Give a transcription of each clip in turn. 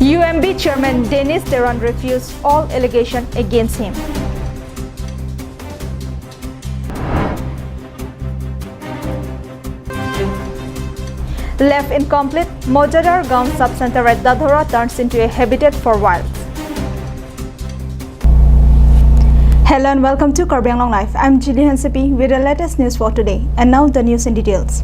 UMB Chairman Dennis Teron refused all allegations against him. Left incomplete, Mojadar Gaon Subcenter at Dadhora turns into a habitat for wilds. Hello and welcome to Karbi Anglong Live. I'm Jilly Hansepi with the latest news for today. And now the news in details.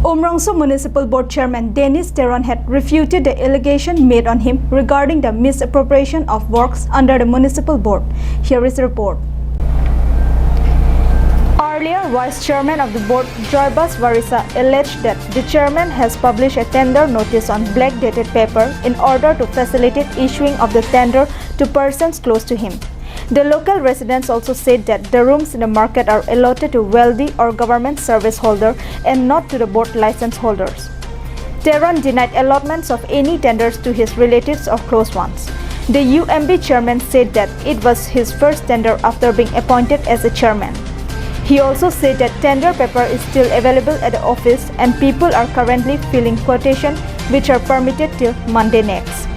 Umrangso Municipal Board Chairman Dennis Teron had refuted the allegation made on him regarding the misappropriation of works under the municipal board. Here is the report. Earlier, Vice Chairman of the board, Joybas Warisa, alleged that the chairman has published a tender notice on black-dated paper in order to facilitate issuing of the tender to persons close to him. The local residents also said that the rooms in the market are allotted to wealthy or government service holder and not to the board license holders. Teron denied allotments of any tenders to his relatives or close ones. The UMB chairman said that it was his first tender after being appointed as a chairman. He also said that tender paper is still available at the office and people are currently filling quotation which are permitted till Monday next.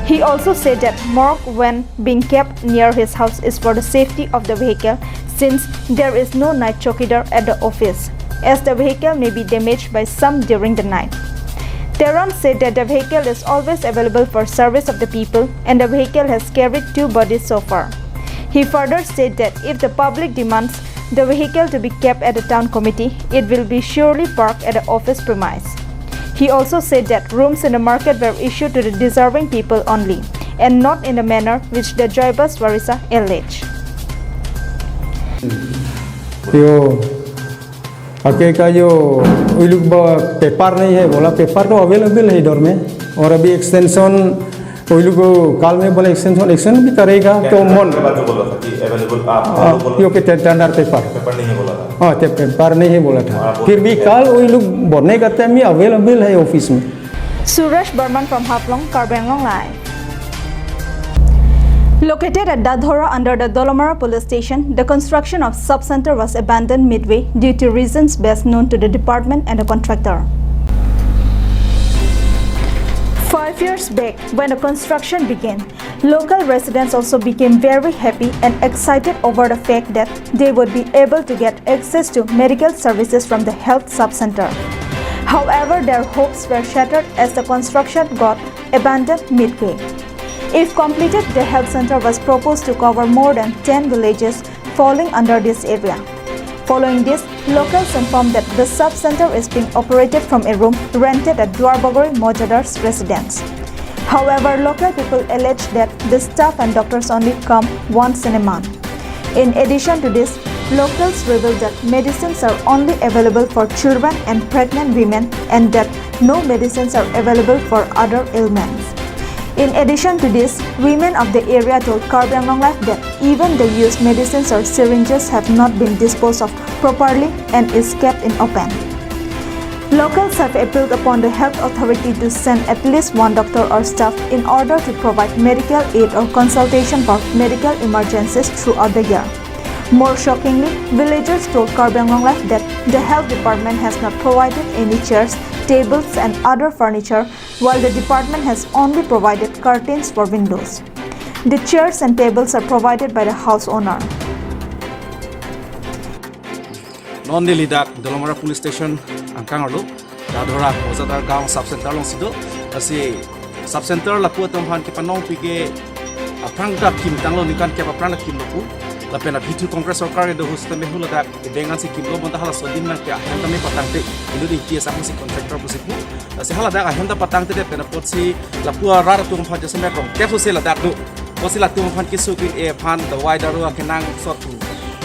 He also said that morgue when being kept near his house is for the safety of the vehicle since there is no night chowkidar at the office, as the vehicle may be damaged by some during the night. Teron said that the vehicle is always available for service of the people and the vehicle has carried 2 bodies so far. He further said that if the public demands the vehicle to be kept at the town committee, it will be surely parked at the office premise. He also said that rooms in the market were issued to the deserving people only, and not in the manner which the Joybas Warisa alleged. यो आके का जो वही लोग paper नहीं है बोला paper तो available है इधर में और अभी एक्सटेंशन वही लोग काल में बोला एक्सटेंशन भी करेगा तो मन यो के टेंडर पेपर नहीं है बोला था हाँ पेपर नहीं है बोला था फिर भी काल वही लोग भरने का टाइम में अवेलेबल है ऑफिस में Suresh Burman from Haflong, Karbi Anglong Live. Located at Dadhora under the Dolomara police station, the construction of sub-center was abandoned midway due to reasons best known to the department and the contractor. 5 years back, when the construction began, local residents also became very happy and excited over the fact that they would be able to get access to medical services from the health sub-center. However, their hopes were shattered as the construction got abandoned midway. If completed, the health center was proposed to cover more than 10 villages falling under this area. Following this, locals informed that the sub-center is being operated from a room rented at Dwarbagori Mojadar's residence. However, local people allege that the staff and doctors only come once in a month. In addition to this, locals revealed that medicines are only available for children and pregnant women and that no medicines are available for other ailments. In addition to this, women of the area told Karbi Anglong Live that even the used medicines or syringes have not been disposed of properly and is kept in open. Locals have appealed upon the health authority to send at least one doctor or staff in order to provide medical aid or consultation for medical emergencies throughout the year. More shockingly, villagers told Karbi Anglong Live that the health department has not provided any chairs, tables and other furniture, while the department has only provided curtains for windows. The chairs and tables are provided by the house owner. Non-Nilidak, Dolomara Police Station, Angkangarlo, Dadhora, Mojadar Gaon Subcenter long sido, kasi Subcenter lapu tamhan ke panong pike aprangda kim tanglo nikan ke aprangda kim lapu, lapena P2 Congress Sarkar do host me huladak dengan si kim lo bonta hala sodin man ke ahenta me patangte indo di kia sa si contractor busiku, si hala dak ahenta patangte de pena pot si lapu rar tum phan jasme rong ke so se ladak do, posi latum phan kisu ki e phan the wider ke nang sotu,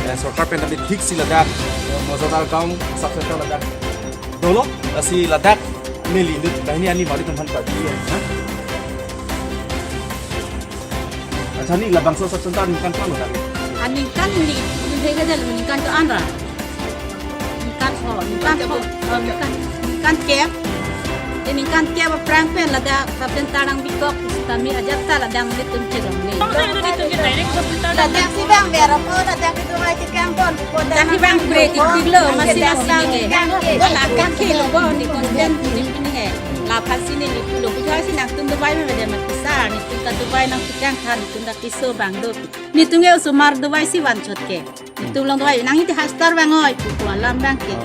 Sarkar pena di fix si ladak Mojadar Gaon Subcenter ladak dolo si ladak nili ini ani balik tempat tadi Achani labang so subcenter ni kan pano tadi ani kan ni dega jal ni kan to andra ni kan kep ini kan kep perang pen ladak subcenter ang bikok kami ajak ta ladang ni tunjir ni ladak si bang biar apa ladak itu mai cikang pon ladak si bang break tiglo masih ni kan kilo bo ni konten ni ni la pasi ni lu pu thoi si nang tum Dubai me de ma kisa ni tum ta Dubai nang kang khan ni tum da kiso bang do ni tum ge su mar Dubai si wan chot ke ni tum long Dubai nang ti hastar bang oi pu lam bang ke.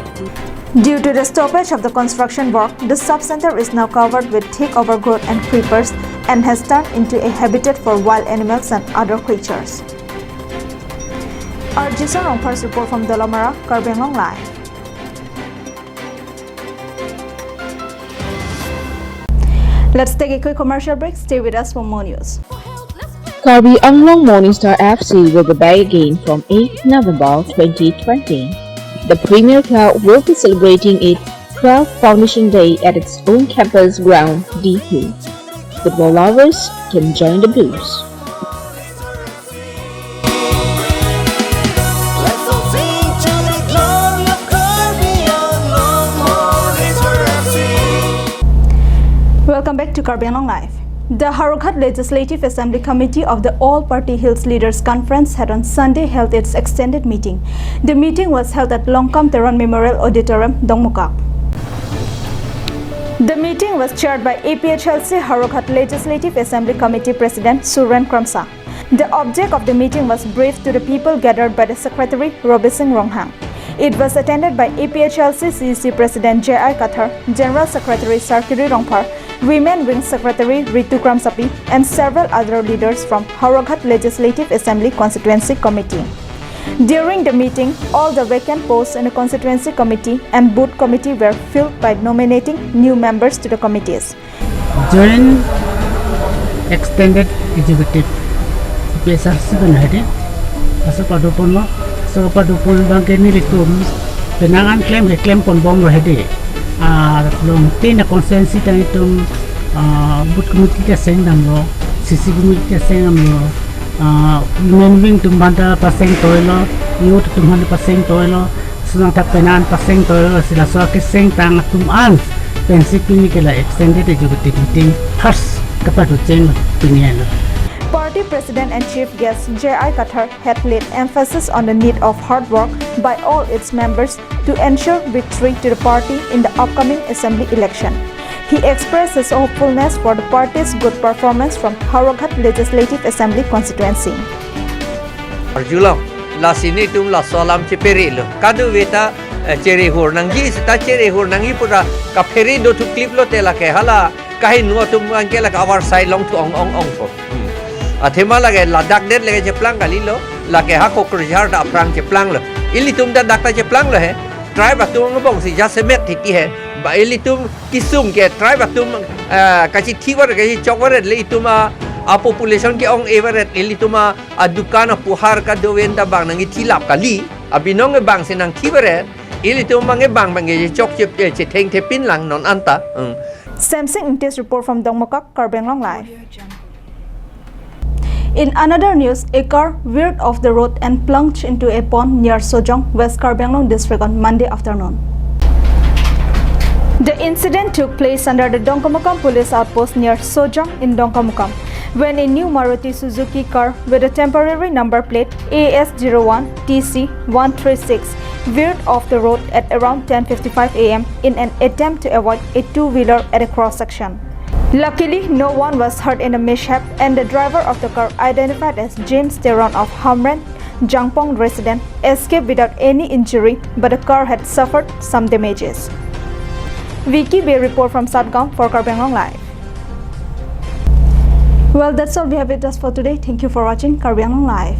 Due to the stoppage of the construction work, the sub-center is now covered with thick overgrowth and creepers and has turned into a habitat for wild animals and other creatures. Our Jason Rongpar's report from Dolomara, Karbi Anglong Live. Let's take a quick commercial break. Stay with us for more news. Karbi Anglong Morningstar FC will be back again from 8 November 2020. The Premier Club will be celebrating its 12th Foundation Day at its own campus ground, DP. Football lovers can join the blues. Welcome back to Karbi Anglong Live. The Harukat Legislative Assembly Committee of the All-Party Hills Leaders Conference had on Sunday held its extended meeting. The meeting was held at Longkam Teron Memorial Auditorium, Dongmukak. The meeting was chaired by APHLC Harukat Legislative Assembly Committee President Suren Kramsa. The object of the meeting was briefed to the people gathered by the Secretary Robising Ronghang. It was attended by APHLC CEC President J.I. Kathar, General Secretary Sarkiri Rongpar, Women Wing Secretary Ritu Kramsapi, and several other leaders from Harukat Legislative Assembly Constituency Committee. During the meeting, all the vacant posts in the Constituency Committee and Booth Committee were filled by nominating new members to the committees. Joint Extended Executive PSRC Benhade, Asapadopon, Sapadopon Bankeni Ritum, Penangan claim Ponbong Hede. Long tin consensus tanitum Booth Committee ka seng namlo, CC Committee ka seng namlo, Women Wing tumbanta paseng toilo, youth tumhan paseng toilo, sunang takpenan paseng toilo sila so kiseng tang tuman, pensipin kila extended executive meeting first kapatuchen piniano. Party President and Chief Guest J.I. Kathar had laid emphasis on the need of hard work by all its members to ensure victory to the party in the upcoming assembly election. He expressed his hopefulness for the party's good performance from Harukat Legislative Assembly constituency. Arjulam, la sini tum la salam ceperilo. Kadu veta ceri hur nangi sta ceri hur nangi pura ka feri do tu clip lo tela ke hala kahi nuo tum angkela ka our side long tu ong po. Athema lage Ladakh det lage ceplang kali lo lage ha kokrjar da prang ceplang lo. Ili tum da dakta ceplang lo hai. Try batum ngobong si jasemet thiti hai. Ba ili tum kisum ke try batum kachi thiwar kachi chokwar le ituma a population ke ong everett ili tuma a dukana puhar ka dowenda bang nangi thilap kali abinong bang senang thiware ili tum mange bang bange chok che theng the pin lang non anta. Samsung Intes report from Dongmukak, Karbi Anglong Live. In another news, a car veered off the road and plunged into a pond near Sojong, West Karbi Anglong district on Monday afternoon. The incident took place under the Dongkamukam police outpost near Sojong in Dongkamukam, when a new Maruti Suzuki car with a temporary number plate AS01 TC136 veered off the road at around 10:55 a.m. in an attempt to avoid a two-wheeler at a cross-section. Luckily, no one was hurt in the mishap, and the driver of the car, identified as James Teron of Hamren, Jangpong resident, escaped without any injury, but the car had suffered some damages. Vicky Bay report from Satgam for Karbi Anglong Live. Well, that's all we have with us for today. Thank you for watching Karbi Anglong Live.